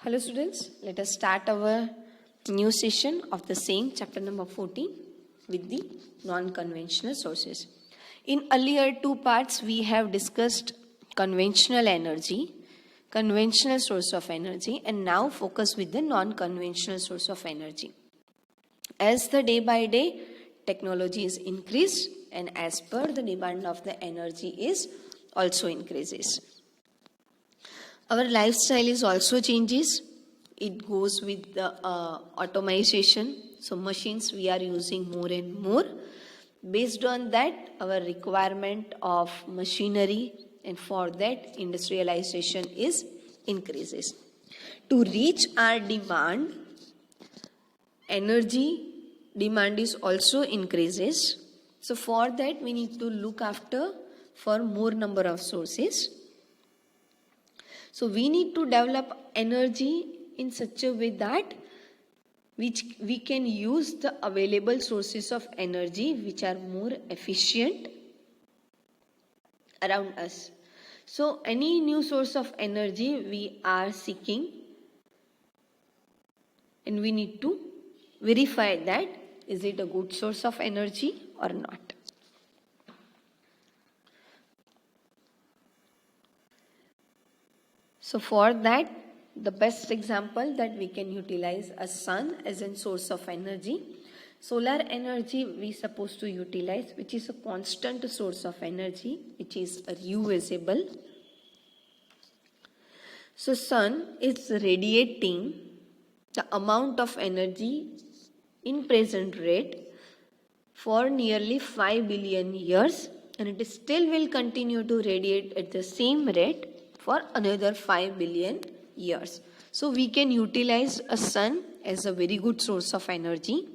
Hello students, let us start our new session of the same chapter number 14 with the non-conventional sources. In earlier two parts we have discussed conventional energy, conventional source of energy, and now focus with the non-conventional source of energy. As the day by day technology is increased and as per the demand of the energy is also increases. Our lifestyle is also changes. It goes with the automation. So machines we are using more and more. Based on that, our requirement of machinery and for that industrialization is increases. To reach our demand, energy demand is also increases. So for that we need to look after for more number of sources. So we need to develop energy in such a way that which we can use the available sources of energy which are more efficient around us. So any new source of energy we are seeking, and we need to verify that is it a good source of energy or not. So for that, the best example that we can utilize a sun as a source of energy. Solar energy we supposed to utilize, which is a constant source of energy, which is reusable. So sun is radiating the amount of energy in present rate for nearly 5 billion years, and it still will continue to radiate at the same rate for another 5 billion years. So we can utilize a sun as a very good source of energy.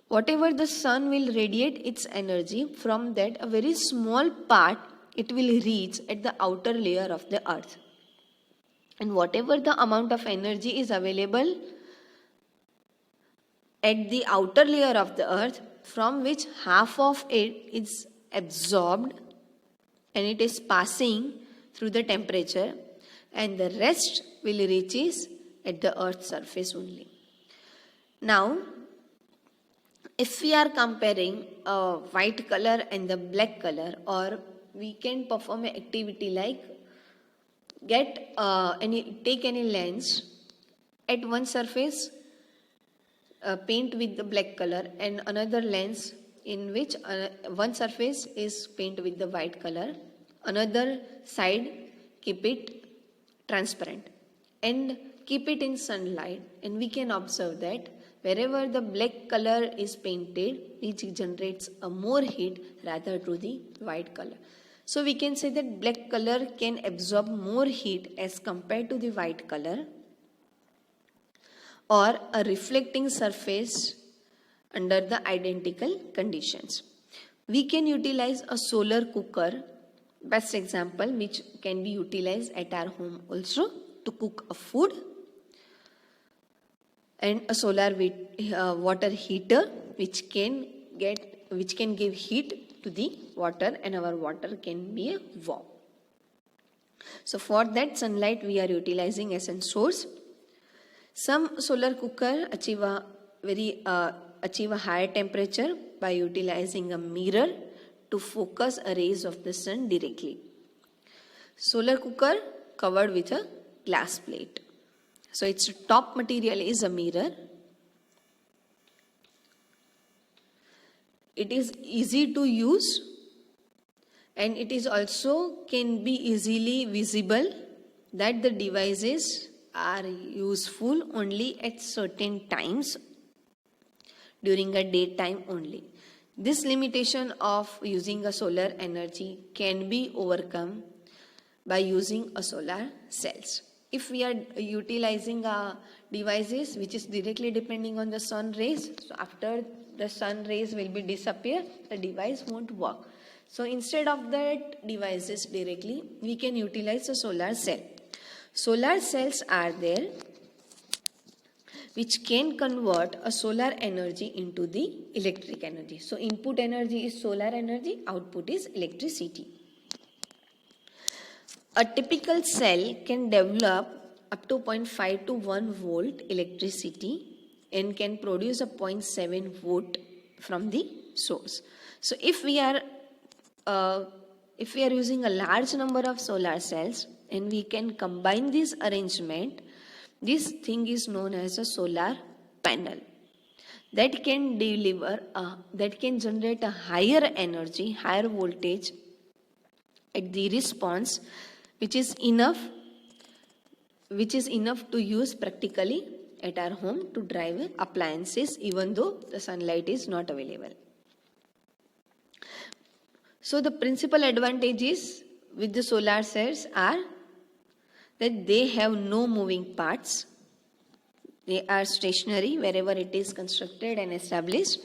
Whatever the sun will radiate its energy, from that a very small part it will reach at the outer layer of the earth. And whatever the amount of energy is available at the outer layer of the earth, from which half of it is absorbed and it is passing through the temperature, and the rest will reaches at the earth's surface only. Now, if we are comparing a white color and the black color, or we can perform an activity like take any lens at one surface, paint with the black color, and another lens in which one surface is paint with the white color, another side keep it transparent and keep it in sunlight, and we can observe that wherever the black color is painted, it generates a more heat rather to the white color. So we can say that black color can absorb more heat as compared to the white color, or a reflecting surface under the identical conditions. We can utilize a solar cooker, best example, which can be utilized at our home also to cook a food, and a solar water heater which can give heat to the water, and our water can be warm. So for that sunlight we are utilizing as a source. Some solar cooker achieve a higher temperature by utilizing a mirror to focus a rays of the sun directly. Solar cooker covered with a glass plate. So its top material is a mirror. It is easy to use, and it is also can be easily visible that the devices are useful only at certain times during a daytime only. This limitation of using a solar energy can be overcome by using a solar cells. If we are utilizing devices which is directly depending on the sun rays, so after the sun rays will be disappear, the device won't work. So instead of that devices directly, we can utilize a solar cell. Solar cells are there which can convert a solar energy into the electric energy. So input energy is solar energy, output is electricity. A typical cell can develop up to 0.5 to 1 volt electricity and can produce a 0.7 volt from the source. So if we are using a large number of solar cells and we can combine this arrangement, this thing is known as a solar panel that can generate a higher energy, higher voltage at the response, which is enough to use practically at our home to drive appliances even though the sunlight is not available. So the principal advantages with the solar cells are that they have no moving parts. They are stationary wherever it is constructed and established.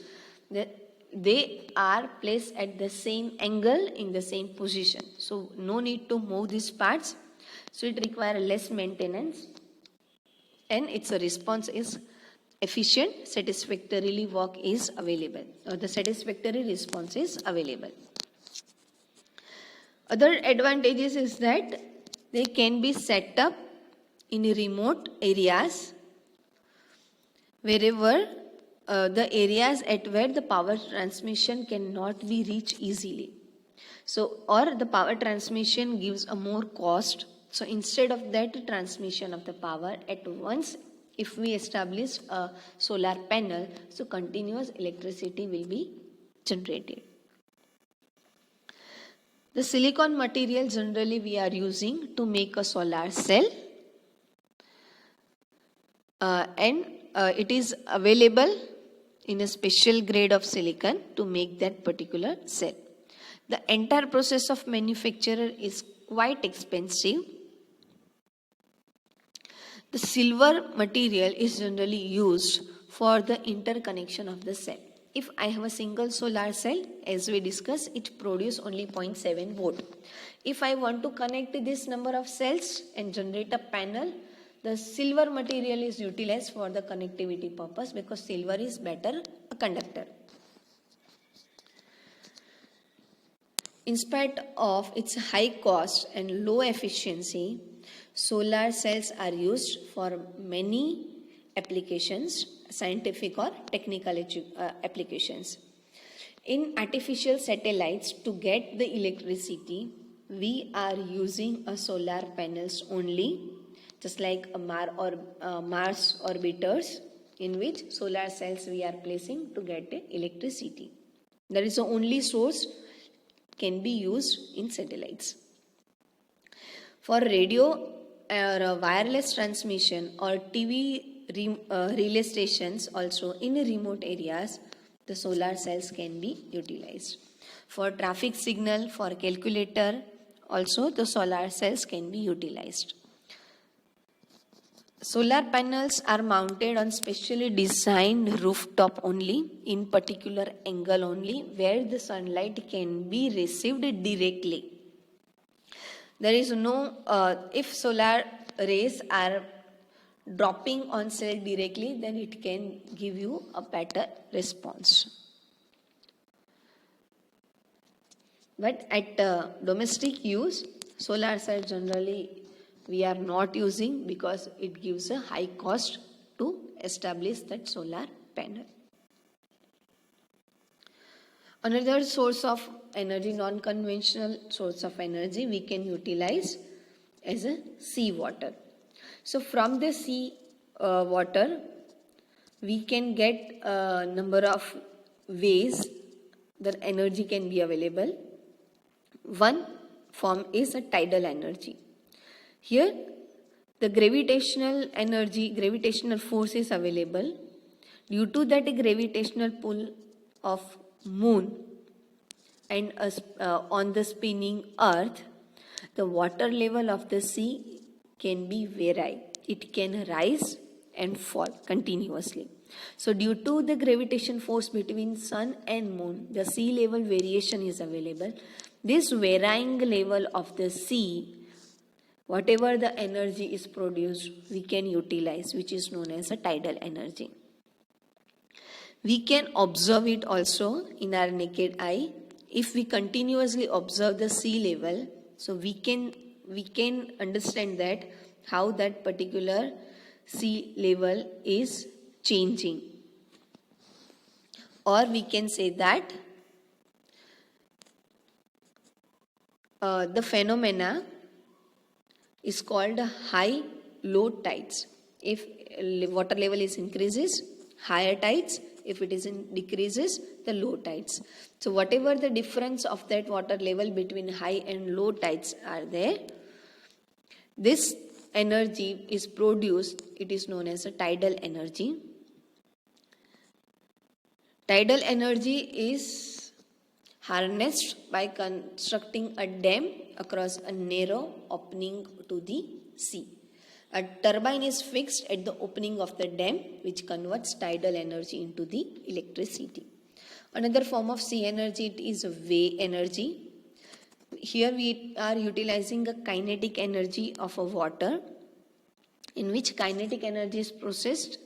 They are placed at the same angle in the same position. So no need to move these parts. So it requires less maintenance and its response is efficient, satisfactorily work is available, or the satisfactory response is available. Other advantages is that they can be set up in remote areas, wherever the areas at where the power transmission cannot be reached easily. So, or the power transmission gives a more cost. So instead of that transmission of the power at once, if we establish a solar panel, so continuous electricity will be generated. The silicon material generally we are using to make a solar cell, and it is available in a special grade of silicon to make that particular cell. The entire process of manufacture is quite expensive. The silver material is generally used for the interconnection of the cell. If I have a single solar cell, as we discussed, it produces only 0.7 volt. If I want to connect this number of cells and generate a panel, the silver material is utilized for the connectivity purpose because silver is better a conductor. In spite of its high cost and low efficiency, solar cells are used for many applications, scientific or technical applications. In artificial satellites, to get the electricity, we are using a solar panels only, just like a Mars orbiters, in which solar cells we are placing to get the electricity. That is the only source can be used in satellites. For radio or wireless transmission or TV relay stations also in remote areas, the solar cells can be utilized. For traffic signal, for calculator, also the solar cells can be utilized. Solar panels are mounted on specially designed rooftop only, in particular angle only, where the sunlight can be received directly. There is no, if solar rays are dropping on cell directly, then it can give you a better response. But at domestic use, solar cell generally we are not using because it gives a high cost to establish that solar panel. Another source of energy, non-conventional source of energy we can utilize as a seawater. So from the sea water, we can get a number of ways that energy can be available. One form is a tidal energy. Here, the gravitational force is available. Due to that gravitational pull of moon and on the spinning earth, the water level of the sea can be vary. It can rise and fall continuously. So due to the gravitation force between sun and moon, the sea level variation is available. This varying level of the sea, whatever the energy is produced, we can utilize, which is known as a tidal energy. We can observe it also in our naked eye. If we continuously observe the sea level, so we can understand that how that particular sea level is changing. Or we can say that the phenomena is called high low tides. If water level is increases, higher tides. If it is decreases, the low tides. So whatever the difference of that water level between high and low tides are there, this energy is produced. It is known as a tidal energy. Tidal energy is harnessed by constructing a dam across a narrow opening to the sea. A turbine is fixed at the opening of the dam, which converts tidal energy into the electricity. Another form of sea energy is wave energy. Here we are utilizing a kinetic energy of a water, in which kinetic energy is processed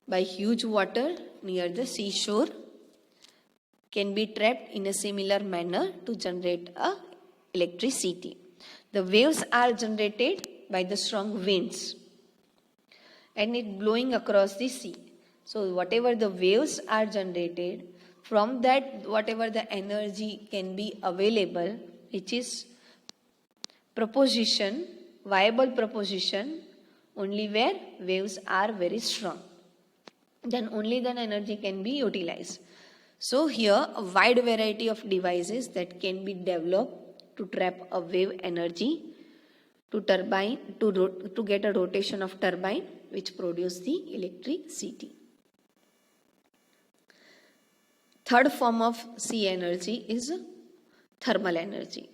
by huge water near the seashore, can be trapped in a similar manner to generate electricity. The waves are generated by the strong winds and it blowing across the sea. So whatever the waves are generated, from that whatever the energy can be available, which is proposition, viable proposition, only where waves are very strong. Then only then energy can be utilized. So here a wide variety of devices that can be developed to trap a wave energy to turbine to get a rotation of turbine which produce the electricity. Third form of sea energy is thermal energy.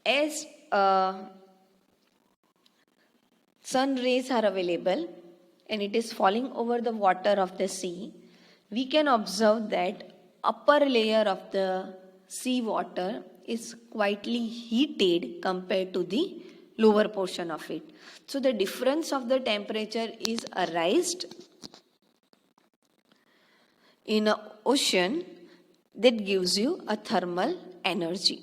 As sun rays are available and it is falling over the water of the sea, we can observe that upper layer of the sea water is quietly heated compared to the lower portion of it. So the difference of the temperature is arised in an ocean that gives you a thermal energy.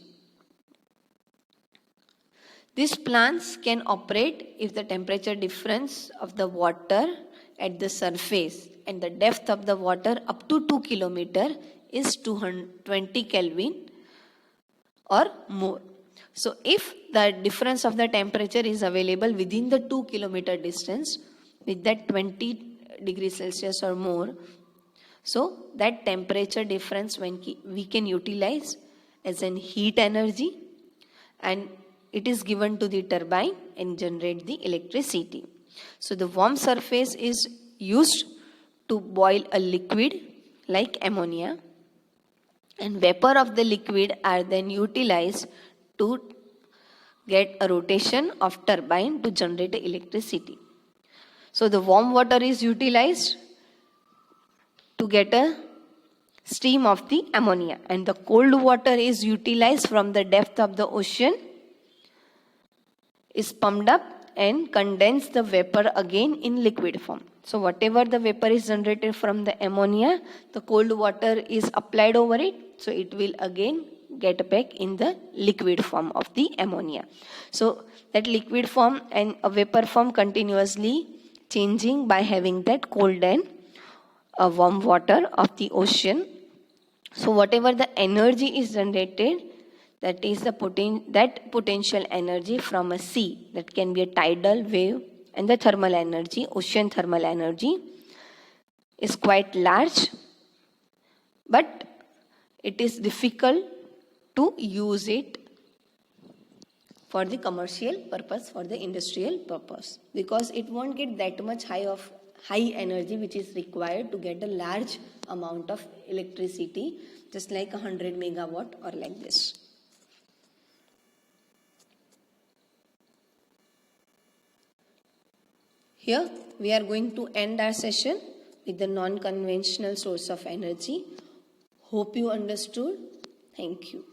These plants can operate if the temperature difference of the water at the surface and the depth of the water up to 2 km is 220 Kelvin or more. So if the difference of the temperature is available within the 2 km distance with that 20 degrees Celsius or more, so that temperature difference we can utilize as an heat energy and it is given to the turbine and generate the electricity. So the warm surface is used to boil a liquid like ammonia and vapor of the liquid are then utilized to get a rotation of turbine to generate electricity. So the warm water is utilized to get a steam of the ammonia and the cold water is utilized from the depth of the ocean, is pumped up and condense the vapor again in liquid form. So whatever the vapor is generated from the ammonia, the cold water is applied over it, so it will again get back in the liquid form of the ammonia. So that liquid form and a vapor form continuously changing by having that cold and warm water of the ocean. So whatever the energy is generated, that is the potential energy from a sea, that can be a tidal wave, and the thermal energy, ocean thermal energy, is quite large, but it is difficult to use it for the commercial purpose, for the industrial purpose, because it won't get that much high energy which is required to get a large amount of electricity, just like 100 megawatt or like this. Here we are going to end our session with the non-conventional source of energy. Hope you understood. Thank you.